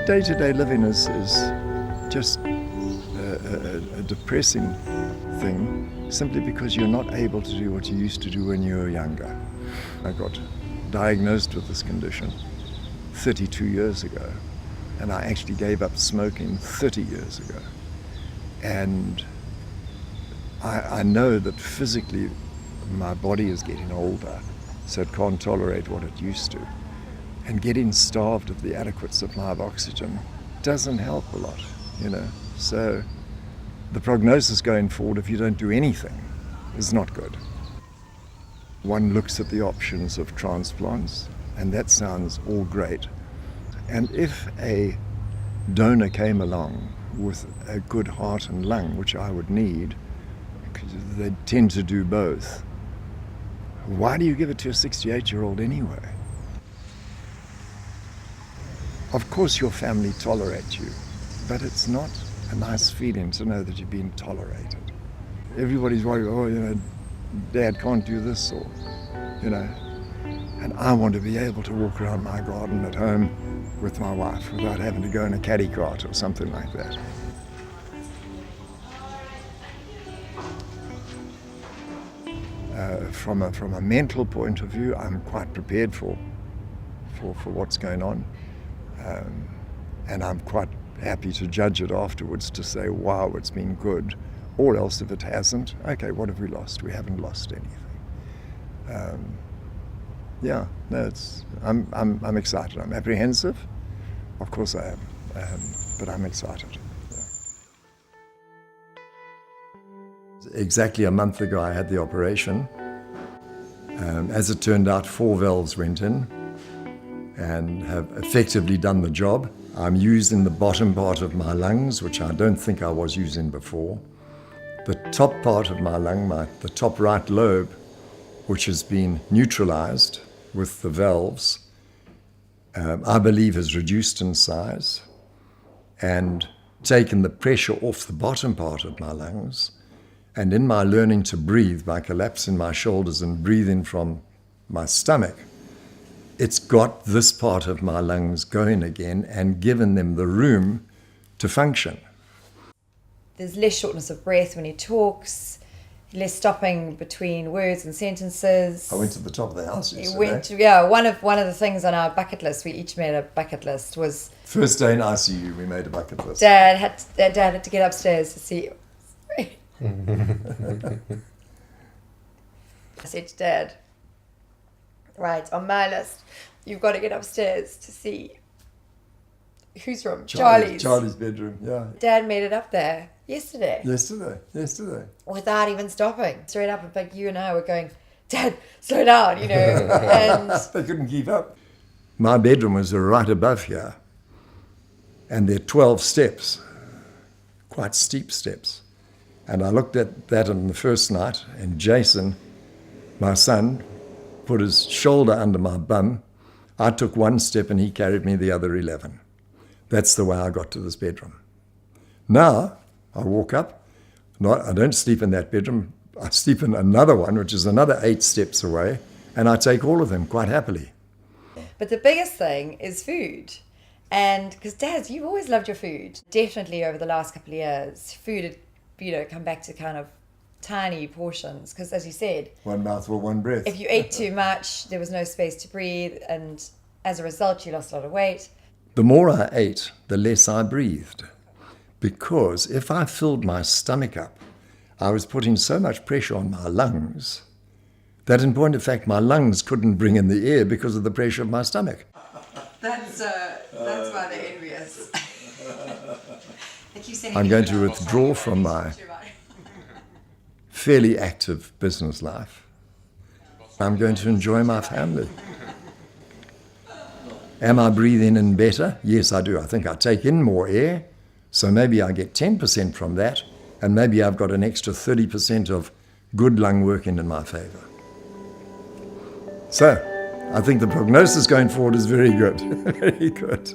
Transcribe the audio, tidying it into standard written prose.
Day-to-day living is just a depressing thing, simply because you're not able to do what you used to do when you were younger. I got diagnosed with this condition 32 years ago, and I actually gave up smoking 30 years ago. And I know that physically my body is getting older, so it can't tolerate what it used to. And getting starved of the adequate supply of oxygen doesn't help a lot, So the prognosis going forward, if you don't do anything, is not good. One looks at the options of transplants, and that sounds all great. And if a donor came along with a good heart and lung, which I would need, because they tend to do both, why do you give it to a 68-year-old anyway? Of course your family tolerates you, but it's not a nice feeling to know that you're being tolerated. Everybody's worried, Dad can't do this, or, and I want to be able to walk around my garden at home with my wife without having to go in a caddy cart or something like that. From a mental point of view, I'm quite prepared for what's going on. And I'm quite happy to judge it afterwards to say, wow, it's been good. Or else if it hasn't, okay, what have we lost? We haven't lost anything. I'm excited. I'm apprehensive. Of course I am, but I'm excited. Yeah. Exactly a month ago I had the operation. As it turned out, 4 valves went in and have effectively done the job. I'm using the bottom part of my lungs, which I don't think I was using before. The top part of my lung, the top right lobe, which has been neutralized with the valves, I believe has reduced in size and taken the pressure off the bottom part of my lungs. And in my learning to breathe by collapsing my shoulders and breathing from my stomach, it's got this part of my lungs going again and given them the room to function. There's less shortness of breath when he talks, less stopping between words and sentences. I went to the top of the house yesterday. One of the things on our bucket list, we each made a bucket list, was... First day in ICU, we made a bucket list. Dad had to get upstairs to see... I said to Dad, right, on my list, you've got to get upstairs to see whose room? Charlie's. Charlie's bedroom, yeah. Dad made it up there yesterday. Yesterday. Without even stopping. Straight up, in fact, you and I were going, Dad, slow down, and... They couldn't keep up. My bedroom was right above here, and there are 12 steps, quite steep steps. And I looked at that on the first night, and Jason, my son, put his shoulder under my bum. I took 1 step and he carried me the other 11. That's the way I got to this bedroom. Now, I walk up. I don't sleep in that bedroom. I sleep in another one, which is another 8 steps away, and I take all of them quite happily. But the biggest thing is food. And because, Dad, you've always loved your food. Definitely over the last couple of years, food had come back to kind of tiny portions, because as you said, 1 mouthful, 1 breath. If you ate too much, there was no space to breathe, and as a result you lost a lot of weight. The more I ate, the less I breathed, because if I filled my stomach up, I was putting so much pressure on my lungs that in point of fact my lungs couldn't bring in the air because of the pressure of my stomach. That's why they're envious. I'm going to withdraw from my fairly active business life. I'm going to enjoy my family. Am I breathing in better? Yes, I do. I think I take in more air, so maybe I get 10% from that, and maybe I've got an extra 30% of good lung working in my favor. So, I think the prognosis going forward is very good, very good.